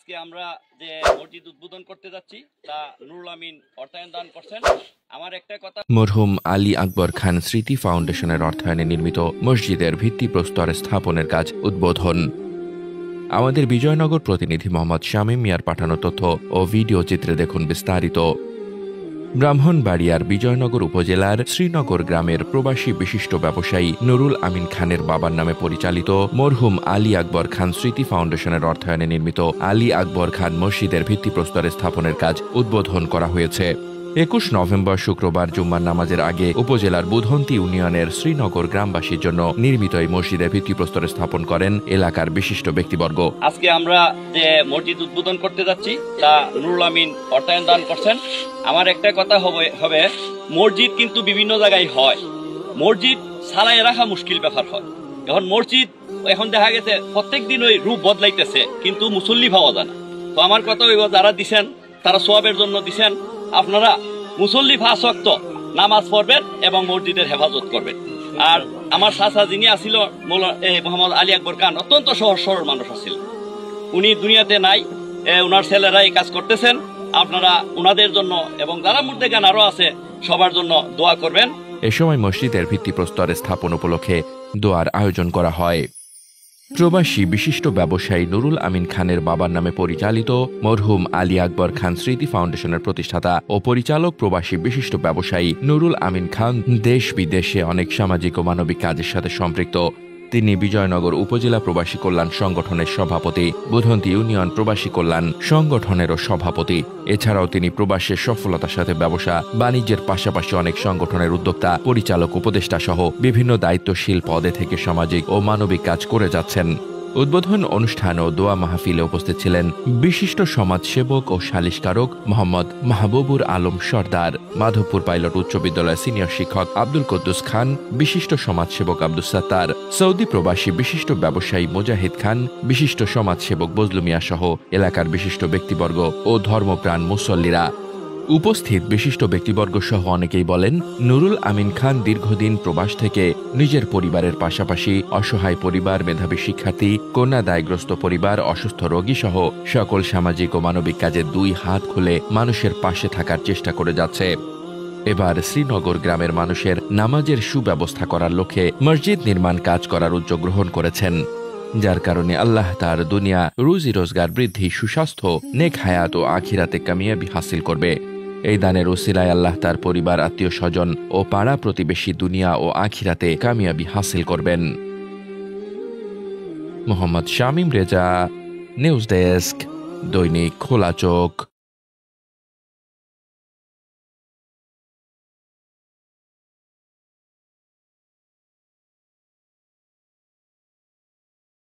আজকে আমরা যে মসজিদ উদ্বোধন করতে যাচ্ছি তা নুরুল আমিন অর্থায়ন দান করছেন। আমার একটা কথা, মরহুম আলী আকবর খান স্মৃতি ফাউন্ডেশনের অর্থায়নে নির্মিত মসজিদের ভিত্তিপ্রস্তর স্থাপনের কাজ উদ্বোধন। আমাদের বিজয়নগর প্রতিনিধি মোহাম্মদ শামীম মিয়ার পাঠানো তথ্য ও ভিডিও চিত্রে দেখুন বিস্তারিত। ব্রাহ্মণবাড়িয়ার বিজয়নগর উপজেলার শ্রীনগর গ্রামের প্রবাসী বিশিষ্ট ব্যবসায়ী নুরুল আমিন খানের বাবার নামে পরিচালিত মরহুম আলী আকবর খান স্মৃতি ফাউন্ডেশনের অর্থায়নে নির্মিত আলী আকবর খান মসজিদের ভিত্তিপ্রস্তর স্থাপনের কাজ উদ্বোধন করা হয়েছে। ২১ নভেম্বর শুক্রবার জুম্মার নামাজের আগে উপজেলার বুধন্তি ইউনিয়নের শ্রীনগর গ্রামবাসীর জন্য নির্মিত এই মসজিদের ভিত্তিপ্রস্তর স্থাপন করেন এলাকার বিশিষ্ট ব্যক্তিবর্গ। আজকে আমরা যে মসজিদ উদ্বোধন করতে যাচ্ছি তা নুরুল আমিন অর্থায়ন দান করছেন। আমার একটা কথা হবে মসজিদ কিন্তু বিভিন্ন জায়গায় হয়, মসজিদ ছাড়াই রাখা মুশকিল ব্যাপার হয়। এখন মসজিদ এখন দেখা গেছে প্রত্যেক দিন ওই রূপ বদলাইতেছে, কিন্তু মুসল্লি পাওয়া যায় না। তো আমার কথা হইব, যারা দিছেন তারা সোয়াবের জন্য দিছেন, আপনারা মুসল্লি ৫ ওয়াক্ত নামাজ পড়বেন এবং মসজিদের হেফাজত করবেন। আর আমার চাচা যিনি আসিল মোহাম্মদ আলী আকবর খান, অত্যন্ত সহজ সরল মানুষ আসিল, উনি দুনিয়াতে নাই, ওনার ছেলেরা এই কাজ করতেছেন। আপনারা ওনাদের জন্য এবং যারা মধ্যে গান আরো আছে সবার জন্য দোয়া করবেন। এ সময় মসজিদের ভিত্তিপ্রস্তর স্থাপন উপলক্ষে দোয়ার আয়োজন করা হয়। প্রবাসী বিশিষ্ট ব্যবসায়ী নুরুল আমিন খানের বাবার নামে পরিচালিত মরহুম আলী আকবর খান স্মৃতি ফাউন্ডেশনের প্রতিষ্ঠাতা ও পরিচালক প্রবাসী বিশিষ্ট ব্যবসায়ী নুরুল আমিন খান দেশ বিদেশে অনেক সামাজিক ও মানবিক কাজের সাথে সম্পৃক্ত। তিনি বিজয়নগর উপজেলা প্রবাসী কল্যাণ সংগঠনের সভাপতি, বুধন্তি ইউনিয়ন প্রবাসী কল্যাণ সংগঠনেরও সভাপতি। এছাড়াও তিনি প্রবাসের সফলতার সাথে ব্যবসা বাণিজ্যের পাশাপাশি অনেক সংগঠনের উদ্যোক্তা, পরিচালক, উপদেষ্টা সহ বিভিন্ন দায়িত্বশীল পদে থেকে সামাজিক ও মানবিক কাজ করে যাচ্ছেন। উদ্বোধন অনুষ্ঠান ও দোয়া মাহফিলে উপস্থিত ছিলেন বিশিষ্ট সমাজসেবক ও সালিশকারক মোহাম্মদ মাহবুবুর আলম সর্দার, মাধবপুর পাইলট উচ্চ বিদ্যালয়ের সিনিয়র শিক্ষক আব্দুল কুদ্দুস খান, বিশিষ্ট সমাজসেবক আব্দুস সাত্তার, সৌদি প্রবাসী বিশিষ্ট ব্যবসায়ী মুজাহিদ খান, বিশিষ্ট সমাজসেবক বজলু মিয়া সহ এলাকার বিশিষ্ট ব্যক্তিবর্গ ও ধর্মপ্রাণ মুসল্লিরা। উপস্থিত বিশিষ্ট ব্যক্তিবর্গ সহ অনেকেই বলেন, নুরুল আমিন খান দীর্ঘদিন প্রবাস থেকে নিজের পরিবারের পাশাপাশি অসহায় পরিবার, মেধাবী শিক্ষার্থী, কন্যা দায়গ্রস্ত পরিবার, অসুস্থ রোগী সহ সকল সামাজিক ও মানবিক কাজে ২ হাত খুলে মানুষের পাশে থাকার চেষ্টা করে যাচ্ছে। এবার শ্রীনগর গ্রামের মানুষের নামাজের সুব্যবস্থা করার লক্ষ্যে মসজিদ নির্মাণ কাজ করার উদ্যোগ গ্রহণ করেছেন, যার কারণে আল্লাহ তার দুনিয়া রুজি রোজগার বৃদ্ধি, সুস্বাস্থ্য, নেক হায়াত ও আখিরাতে কামিয়াবি হাসিল করবে। এই দানের ওসিলায় আল্লাহ তার পরিবার, আত্মীয় স্বজন ও পাড়া প্রতিবেশী দুনিয়া ও আখিরাতে কামিয়াবি হাসিল করবেন। মোহাম্মদ শামীম রেজা, নিউজ ডেস্ক, দৈনিক খোলা চোখ।